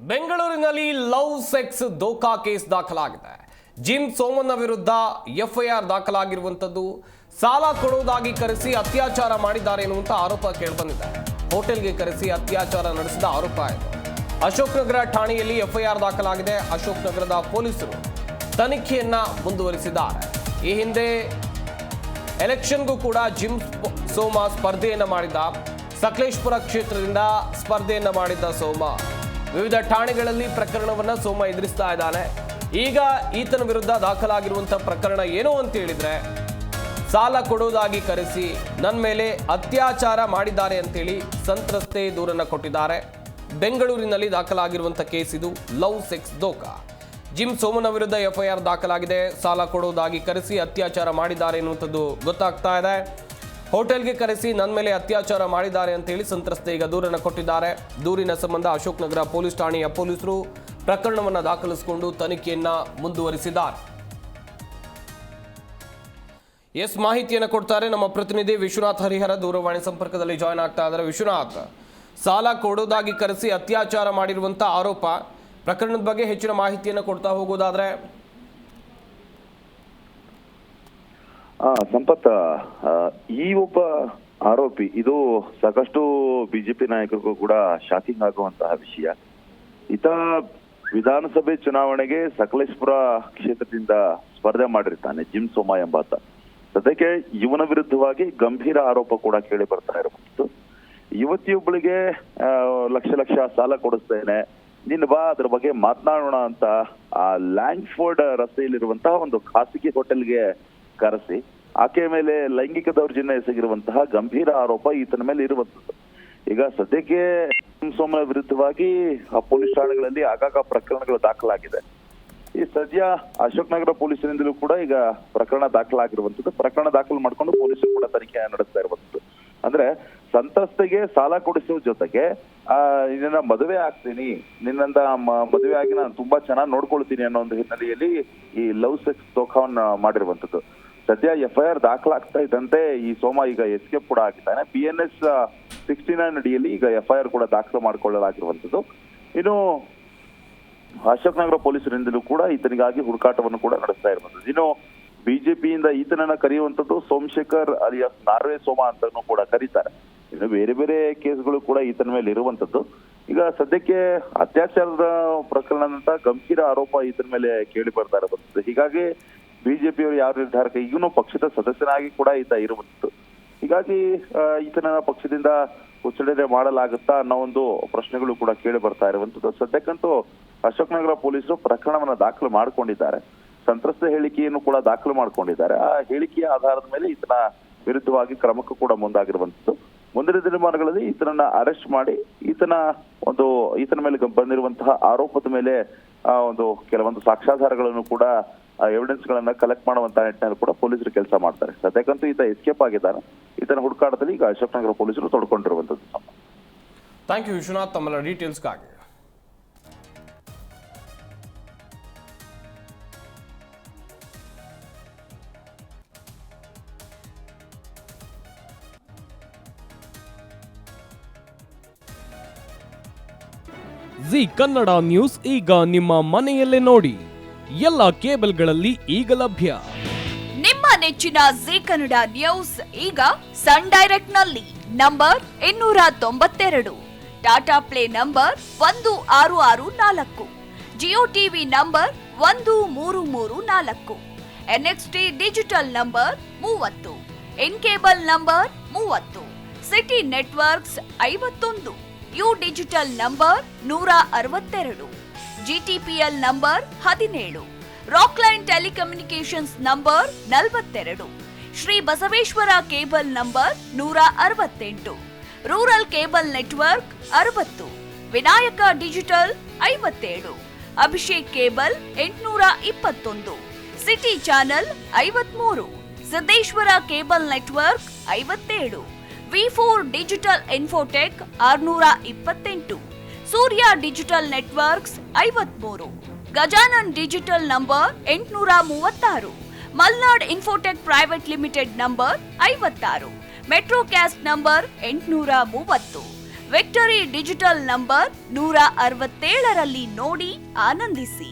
ಬೆಂಗಳೂರಿನಲ್ಲಿ love sex ದೋಖಾ case ದಾಖಲಾಗಿದೆ. Gym Somanna ವಿರುದ್ಧ ಎಫ್ಐಆರ್ ದಾಖಲಾಗಿರುವಂತದ್ದು. ಸಾಲ ಕೊಡುವುದಾಗಿ ಕರೆಸಿ ಅತ್ಯಾಚಾರ ಮಾಡಿದ್ದಾರೆ ಎನ್ನುವಂತ ಆರೋಪ ಕೇಳಿಬಂದಿದೆ. ಹೋಟೆಲ್ಗೆ ಕರೆಸಿ ಅತ್ಯಾಚಾರ ನಡೆಸಿದ ಆರೋಪ ಇದೆ. ಅಶೋಕ್ ನಗರ ಠಾಣೆಯಲ್ಲಿ ಎಫ್ಐಆರ್ ದಾಖಲಾಗಿದೆ. ಅಶೋಕ್ ನಗರದ ಪೊಲೀಸರು ತನಿಖೆಯನ್ನ ಮುಂದುವರಿಸಿದ್ದಾರೆ. ಈ ಹಿಂದೆ ಎಲೆಕ್ಷನ್ಗೂ ಕೂಡ ಜಿಮ್ ಸೋಮ ಸ್ಪರ್ಧೆಯನ್ನ ಮಾಡಿದ್ದ. ಸಕಲೇಶಪುರ ಕ್ಷೇತ್ರದಿಂದ ಸ್ಪರ್ಧೆಯನ್ನ ಮಾಡಿದ್ದ ಸೋಮ ವಿವಿಧ ಠಾಣೆಗಳಲ್ಲಿ ಪ್ರಕರಣವನ್ನ ಸೋಮ ಎದುರಿಸ್ತಾ ಇದ್ದಾನೆ. ಈಗ ಈತನ ವಿರುದ್ಧ ದಾಖಲಾಗಿರುವಂತಹ ಪ್ರಕರಣ ಏನು ಅಂತ ಹೇಳಿದ್ರೆ, ಸಾಲ ಕೊಡುವುದಾಗಿ ಕರೆಸಿ ನನ್ನ ಮೇಲೆ ಅತ್ಯಾಚಾರ ಮಾಡಿದ್ದಾರೆ ಅಂತೇಳಿ ಸಂತ್ರಸ್ತೆ ದೂರನ್ನ ಕೊಟ್ಟಿದ್ದಾರೆ. ಬೆಂಗಳೂರಿನಲ್ಲಿ ದಾಖಲಾಗಿರುವಂತಹ ಕೇಸ್ ಇದು. ಲವ್ ಸೆಕ್ಸ್ ದೋಖಾ. ಜಿಮ್ ಸೋಮಣ್ಣ ವಿರುದ್ಧ ಎಫ್ಐಆರ್ ದಾಖಲಾಗಿದೆ. ಸಾಲ ಕೊಡುವುದಾಗಿ ಕರೆಸಿ ಅತ್ಯಾಚಾರ ಮಾಡಿದ್ದಾರೆ ಎನ್ನುವಂಥದ್ದು ಗೊತ್ತಾಗ್ತಾ ಇದೆ. ಹೋಟೆಲ್ಗೆ ಕರೆಸಿ ನನ್ನ ಮೇಲೆ ಅತ್ಯಾಚಾರ ಮಾಡಿದ್ದಾರೆ ಅಂತೇಳಿ ಸಂತ್ರಸ್ತೆ ಈಗ ದೂರನ್ನು ಕೊಟ್ಟಿದ್ದಾರೆ. ದೂರಿನ ಸಂಬಂಧ ಅಶೋಕ್ ನಗರ ಪೊಲೀಸ್ ಠಾಣೆಯ ಪೊಲೀಸರು ಪ್ರಕರಣವನ್ನು ದಾಖಲಿಸಿಕೊಂಡು ತನಿಖೆಯನ್ನ ಮುಂದುವರಿಸಿದ್ದಾರೆ. ಮಾಹಿತಿಯನ್ನು ಕೊಡ್ತಾರೆ ನಮ್ಮ ಪ್ರತಿನಿಧಿ ವಿಶ್ವನಾಥ್ ಹರಿಹರ. ದೂರವಾಣಿ ಸಂಪರ್ಕದಲ್ಲಿ ಜಾಯ್ನ್ ಆಗ್ತಾ ಇದ್ದಾರೆ. ವಿಶ್ವನಾಥ್, ಸಾಲ ಕೊಡೋದಾಗಿ ಕರೆಸಿ ಅತ್ಯಾಚಾರ ಮಾಡಿರುವಂತ ಆರೋಪ, ಪ್ರಕರಣದ ಬಗ್ಗೆ ಹೆಚ್ಚಿನ ಮಾಹಿತಿಯನ್ನು ಕೊಡ್ತಾ ಹೋಗೋದಾದ್ರೆ. ಸಂಪತ್, ಈ ಒಬ್ಬ ಆರೋಪಿ ಇದು ಸಾಕಷ್ಟು ಬಿಜೆಪಿ ನಾಯಕರಿಗೂ ಕೂಡ ಶಾಕಿಂಗ್ ಆಗುವಂತಹ ವಿಷಯ. ಈತ ವಿಧಾನಸಭೆ ಚುನಾವಣೆಗೆ ಸಕಲೇಶಪುರ ಕ್ಷೇತ್ರದಿಂದ ಸ್ಪರ್ಧೆ ಮಾಡಿರ್ತಾನೆ ಜಿಮ್ ಸೋಮ ಎಂಬಾತ. ಸದ್ಯಕ್ಕೆ ಇವನ ವಿರುದ್ಧವಾಗಿ ಗಂಭೀರ ಆರೋಪ ಕೂಡ ಕೇಳಿ ಬರ್ತಾ ಇರಬಹುದು. ಯುವತಿಯೊಬ್ಬಳಿಗೆ ಲಕ್ಷ ಸಾಲ ಕೊಡಿಸ್ತೇನೆ, ನೀನು ಬಾ ಅದ್ರ ಬಗ್ಗೆ ಮಾತನಾಡೋಣ ಅಂತ ಆ ಲ್ಯಾಂಗ್ಫೋರ್ಡ್ ರಸ್ತೆಯಲ್ಲಿರುವಂತಹ ಒಂದು ಖಾಸಗಿ ಹೋಟೆಲ್ಗೆ ಕರೆಸಿ ಆಕೆಯ ಮೇಲೆ ಲೈಂಗಿಕ ದೌರ್ಜನ್ಯ ಎಸಗಿರುವಂತಹ ಗಂಭೀರ ಆರೋಪ ಈತನ ಮೇಲೆ ಇರುವಂತದ್ದು. ಈಗ ಸದ್ಯಕ್ಕೆ ಸೋಮನ ವಿರುದ್ಧವಾಗಿ ಆ ಪೊಲೀಸ್ ಠಾಣೆಗಳಲ್ಲಿ ಆಗಾಗ ಪ್ರಕರಣಗಳು ದಾಖಲಾಗಿದೆ. ಈ ಸದ್ಯ ಅಶೋಕ್ ನಗರ ಪೊಲೀಸರಿಂದಲೂ ಕೂಡ ಈಗ ಪ್ರಕರಣ ದಾಖಲಾಗಿರುವಂತದ್ದು. ಪ್ರಕರಣ ದಾಖಲು ಮಾಡ್ಕೊಂಡು ಪೊಲೀಸರು ಕೂಡ ತನಿಖೆ ನಡೆಸ್ತಾ ಇರುವಂತದ್ದು. ಅಂದ್ರೆ ಸಂತ್ರಸ್ತೆಗೆ ಸಾಲ ಕೊಡಿಸುವ ಜೊತೆಗೆ ನಿನ್ನ ಮದುವೆ ಆಗ್ತೀನಿ, ನಿನ್ನಂದ ಮದುವೆ ಆಗಿ ನಾನು ತುಂಬಾ ಚೆನ್ನಾಗಿ ನೋಡ್ಕೊಳ್ತೀನಿ ಅನ್ನೋ ಒಂದು ಹಿನ್ನೆಲೆಯಲ್ಲಿ ಈ ಲವ್ ಸೆಕ್ಸ್ ದೋಖಾವನ್ನ ಮಾಡಿರುವಂತದ್ದು. ಸದ್ಯ ಎಫ್ಐಆರ್ ದಾಖಲಾಗ್ತಾ ಇದ್ದಂತೆ ಈ ಸೋಮ ಈಗ ಎಸ್ಕೇಪ್ ಕೂಡ ಆಗಿದ್ದಾನೆ. BNS 69 ಅಡಿಯಲ್ಲಿ ಈಗ ಎಫ್ಐಆರ್ ಕೂಡ ದಾಖಲು ಮಾಡಿಕೊಳ್ಳಲಾಗಿರುವಂತದ್ದು. ಇನ್ನು ಅಶೋಕ್ ನಗರ ಪೊಲೀಸರಿಂದಲೂ ಕೂಡ ಈತನಿಗಾಗಿ ಹುಡುಕಾಟವನ್ನು ಕೂಡ ನಡೆಸ್ತಾ ಇರುವಂತದ್ದು. ಇನ್ನು ಬಿಜೆಪಿಯಿಂದ ಈತನನ್ನ ಕರೆಯುವಂತದ್ದು ಸೋಮಶೇಖರ್ ಅಲಿಯಾಸ್ ನಾರ್ವೆ ಸೋಮ ಅಂತಾನು ಕೂಡ ಕರೀತಾರೆ. ಇನ್ನು ಬೇರೆ ಬೇರೆ ಕೇಸ್ಗಳು ಕೂಡ ಈತನ ಮೇಲೆ ಇರುವಂತದ್ದು. ಈಗ ಸದ್ಯಕ್ಕೆ ಅತ್ಯಾಚಾರದ ಪ್ರಕರಣದಂತ ಗಂಭೀರ ಆರೋಪ ಈತನ ಮೇಲೆ ಕೇಳಿ ಬರ್ತಾ ಇರುವಂತದ್ದು. ಹೀಗಾಗಿ ಬಿಜೆಪಿಯವರು ಯಾವ ನಿರ್ಧಾರಕ್ಕೆ ಈಗಲೂ ಪಕ್ಷದ ಸದಸ್ಯನಾಗಿ ಕೂಡ ಈತ ಇರುವಂತದ್ದು. ಹೀಗಾಗಿ ಈತನ ಪಕ್ಷದಿಂದ ಉಚ್ಚರಣೆ ಮಾಡಲಾಗುತ್ತಾ ಅನ್ನೋ ಒಂದು ಪ್ರಶ್ನೆಗಳು ಕೂಡ ಕೇಳಿ ಬರ್ತಾ ಇರುವಂತದ್ದು. ಸದ್ಯಕ್ಕಂತೂ ಅಶೋಕ್ ನಗರ ಪೊಲೀಸರು ಪ್ರಕರಣವನ್ನ ದಾಖಲು ಮಾಡಿಕೊಂಡಿದ್ದಾರೆ. ಸಂತ್ರಸ್ತ ಹೇಳಿಕೆಯನ್ನು ಕೂಡ ದಾಖಲು ಮಾಡಿಕೊಂಡಿದ್ದಾರೆ. ಆ ಹೇಳಿಕೆಯ ಆಧಾರದ ಮೇಲೆ ಈತನ ವಿರುದ್ಧವಾಗಿ ಕ್ರಮಕ್ಕೂ ಕೂಡ ಮುಂದಾಗಿರುವಂತದ್ದು. ಮುಂದಿನ ದಿನಮಾನಗಳಲ್ಲಿ ಈತನನ್ನ ಅರೆಸ್ಟ್ ಮಾಡಿ ಈತನ ಮೇಲೆ ಬಂದಿರುವಂತಹ ಆರೋಪದ ಮೇಲೆ ಒಂದು ಕೆಲವೊಂದು ಸಾಕ್ಷ್ಯಾಧಾರಗಳನ್ನು ಕೂಡ ಎವಿಡೆನ್ಸ್ ಗಳನ್ನ ಕಲೆಕ್ಟ್ ಮಾಡುವಂತ ನಿಟ್ಟಿನಲ್ಲಿ ಕೂಡ ಪೊಲೀಸರು ಕೆಲಸ ಮಾಡ್ತಾರೆ. ಸದ್ಯಕ್ಕಂತೂ ಈತ ಎಸ್ಕೇಪ್ ಆಗಿದ್ದಾನೆ. ಈತನ ಹುಡುಕಾಟದಲ್ಲಿ ಈಗ ಅಶೋಕ್ ನಗರ ಪೊಲೀಸರು ತೊಡ್ಕೊಂಡಿರುವಂತದ್ದು. ಥ್ಯಾಂಕ್ ಯು ವಿಶ್ವನಾಥ್, ತಮ್ಮ ಡೀಟೇಲ್ಸ್ಗಾಗಿ. ಜಿ ಕನ್ನಡ ನ್ಯೂಸ್ ಈಗ ನಿಮ್ಮ ಮನೆಯಲ್ಲೇ ನೋಡಿ. ಎಲ್ಲ ಕೇಬಲ್ಗಳಲ್ಲಿ ಈಗ ಲಭ್ಯ. ನಿಮ್ಮ ನೆಚ್ಚಿನ ಜಿ ಕನ್ನಡ ನ್ಯೂಸ್ ಈಗ ಸನ್ ಡೈರೆಕ್ಟ್ ನಲ್ಲಿ number 292, Tata play number 1664, Jio TV number 1334, NXT digital number 30, in cable number 30, city networks 51, U digital number 162, GTPL number 17, Rockline telecommunications number 42, Shri Basaveshwara cable number 168, rural cable network 60, Vinayaka digital 57, Abhishek cable 821, city channel 53, Siddeshwara cable network 57, V4 digital Infotech 628, Surya digital networks 53, Gajanan digital number 836, Malnad infotech private limited number 56, metro cast number 830, victory digital number 167ರಲ್ಲಿ ನೋಡಿ ಆನಂದಿಸಿ.